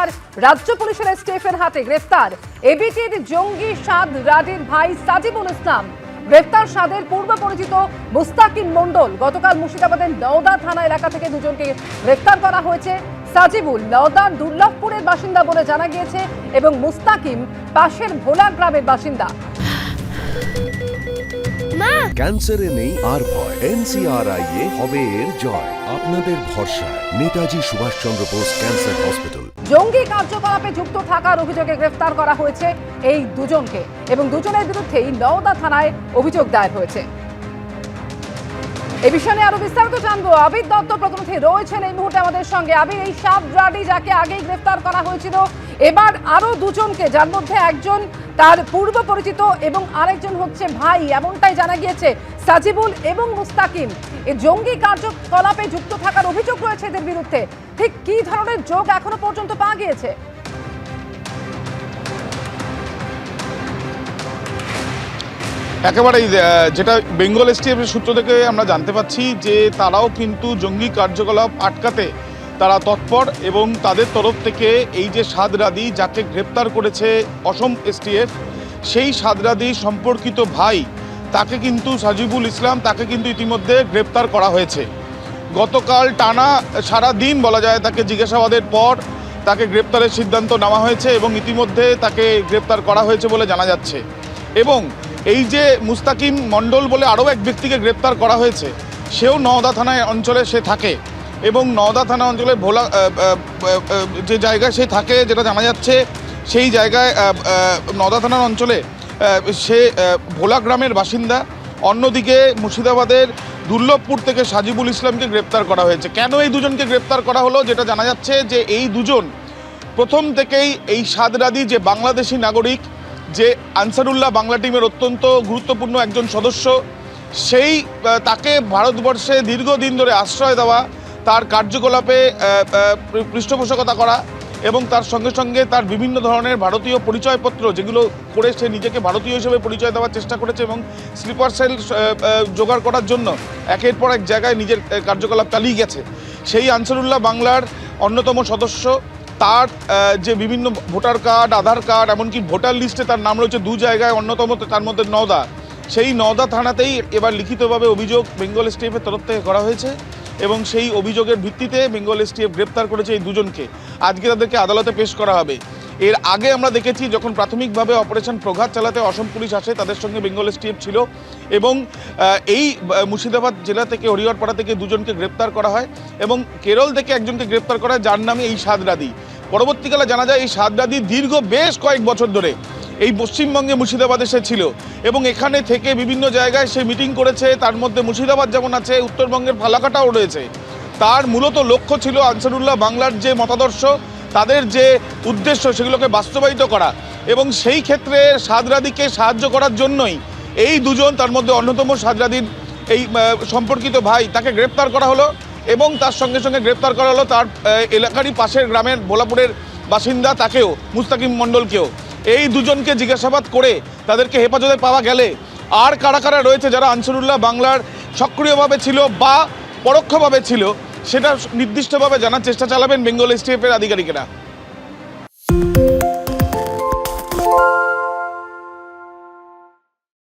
গ্রেফতার রাজ্য পুলিশের এসটিএফের হাতে। গ্রেফতার এবিটির জঙ্গি সাদ রাডির ভাই সাজিবুল ইসলাম। গ্রেফতার সাদের পূর্ব পরিচিত মুস্তাকিম মণ্ডল। গতকাল মুর্শিদাবাদের নওদা থানা এলাকা থেকে দুজনকে গ্রেফতার করা হয়েছে। সাজিবুল নওদার দুর্লভপুরের বাসিন্দা বলে জানা গিয়েছে এবং মুস্তাকিম পাশের ভোলা গ্রামের বাসিন্দা। ক্যান্সারে নেই আর ভয়, NCRI হবে এর জয়। আপনাদের ভরসা নেতাজি সুভাষচন্দ্র বোস ক্যান্সার হসপিটাল। জঙ্গি কার্যকলাপে যুক্ত থাকার অভিযোগে গ্রেফতার করা হয়েছে এই দুজনকে এবং দুজনের বিরুদ্ধেই নওদা থানায় অভিযোগ দায়ের হয়েছে। এই বিষয়ে আরো বিস্তারিত জানবো। আবির দত্ত প্রতিনিধি রয়েছেন এই মুহূর্তে আমাদের সঙ্গে। আবির, এই সাদ রাডি যাকে আগেই গ্রেফতার করা হয়েছিল, এবার আরো দুজনকে, যার মধ্যে একজন তার পূর্ব পরিচিত এবং আরেকজন হচ্ছে ভাই, এমনটাই জানা গিয়েছে, সাজিবুল এবং মুস্তাকিম, এই জঙ্গি কার্যকলাপে যুক্ত থাকার অভিযোগ রয়েছে এদের বিরুদ্ধে। ঠিক কি ধরনের যোগ এখনো পর্যন্ত পাওয়া গিয়েছে? একেবারেই যেটা বেঙ্গল এসটিএফের সূত্র থেকে আমরা জানতে পাচ্ছি যে তারাও কিন্তু জঙ্গি কার্যকলাপ আটকাতে তারা তৎপর এবং তাদের তরফ থেকে এই যে সাদ রাদি যাকে গ্রেপ্তার করেছে অসম এসটিএফ, সেই সাদ রাদি সম্পর্কিত ভাই তাকে কিন্তু সাজিবুল ইসলাম, তাকে কিন্তু ইতিমধ্যে গ্রেপ্তার করা হয়েছে। গতকাল টানা সারা দিন বলা যায় তাকে জিজ্ঞাসাবাদের পর তাকে গ্রেপ্তারের সিদ্ধান্ত নেওয়া হয়েছে এবং ইতিমধ্যে তাকে গ্রেপ্তার করা হয়েছে বলে জানা যাচ্ছে। এবং এই যে মুস্তাকিম মণ্ডল বলে আরও এক ব্যক্তিকে গ্রেপ্তার করা হয়েছে, সেও নওদা থানায় অঞ্চলে সে থাকে এবং নওদা থানা অঞ্চলে ভোলা যে জায়গায় সে থাকে যেটা জানা যাচ্ছে, সেই জায়গায় নওদা থানার অঞ্চলে সে ভোলা গ্রামের বাসিন্দা। অন্যদিকে মুর্শিদাবাদের দুর্লভপুর থেকে সাজিবুল ইসলামকে গ্রেপ্তার করা হয়েছে। কেন এই দুজনকে গ্রেপ্তার করা হলো, যেটা জানা যাচ্ছে যে এই দুজন প্রথম থেকেই এই সাদ রাদি যে বাংলাদেশি নাগরিক, যে আনসারুল্লাহ বাংলা টিমের অত্যন্ত গুরুত্বপূর্ণ একজন সদস্য, সেই তাকে ভারতবর্ষে দীর্ঘদিন ধরে আশ্রয় দেওয়া, তার কার্যকলাপে পৃষ্ঠপোষকতা করা এবং তার সঙ্গে সঙ্গে তার বিভিন্ন ধরনের ভারতীয় পরিচয়পত্র যেগুলো করে সে নিজেকে ভারতীয় হিসেবে পরিচয় দেওয়ার চেষ্টা করেছে এবং স্লিপার সেল জোগাড় করার জন্য একের পর এক জায়গায় নিজের কার্যকলাপ চালিয়ে গেছে। সেই আনসারুল্লাহ বাংলার অন্যতম সদস্য, তার যে বিভিন্ন ভোটার কার্ড, আধার কার্ড, এমনকি ভোটার লিস্টে তার নাম রয়েছে দু জায়গায়, অন্যতম তার মধ্যে নওদা। সেই নওদা থানাতেই এবার লিখিতভাবে অভিযোগ বেঙ্গল এসটিএফের তরফ থেকে করা হয়েছে এবং সেই অভিযোগের ভিত্তিতে বেঙ্গল এসটিএফ গ্রেপ্তার করেছে এই দুজনকে। আজকে তাদেরকে আদালতে পেশ করা হবে। এর আগে আমরা দেখেছি যখন প্রাথমিকভাবে অপারেশন প্রঘাত চালাতে অসম পুলিশ আসে, তাদের সঙ্গে বেঙ্গল এসটিএফ ছিল এবং এই মুর্শিদাবাদ জেলা থেকে হরিহরপাড়া থেকে দুজনকে গ্রেপ্তার করা হয় এবং কেরল থেকে একজনকে গ্রেপ্তার করা হয় যার নামে এই সাদ রাদি। পরবর্তীকালে জানা যায় এই সাদ রাদি দীর্ঘ বেশ কয়েক বছর ধরে এই পশ্চিমবঙ্গে মুর্শিদাবাদে সে ছিল এবং এখানে থেকে বিভিন্ন জায়গায় সে মিটিং করেছে। তার মধ্যে মুর্শিদাবাদ যেমন আছে, উত্তরবঙ্গের ফালাকাটাও রয়েছে। তার মূলত লক্ষ্য ছিল আনসারুল্লাহ বাংলার যে মতাদর্শ, তাদের যে উদ্দেশ্য, সেগুলোকে বাস্তবায়িত করা এবং সেই ক্ষেত্রে সাদ রাদিকে সাহায্য করার জন্যই এই দুজন, তার মধ্যে অন্যতম সাদ রাদির এই সম্পর্কিত ভাই, তাকে গ্রেপ্তার করা হলো এবং তার সঙ্গে সঙ্গে গ্রেপ্তার করা হলো তার এলাকারই পাশের গ্রামের ভোলাপুরের বাসিন্দা তাকেও, মুস্তাকিম মণ্ডলকেও। এই দুজনকে জিজ্ঞাসাবাদ করে তাদেরকে হেফাজতে পাওয়া গেলে আর কারা কারা রয়েছে যারা আনসারুল্লাহ বাংলার সক্রিয়ভাবে ছিল বা পরোক্ষভাবে ছিল, সেটা নির্দিষ্টভাবে জানার চেষ্টা চালাবেন বেঙ্গল এসটিএফের আধিকারিকেরা।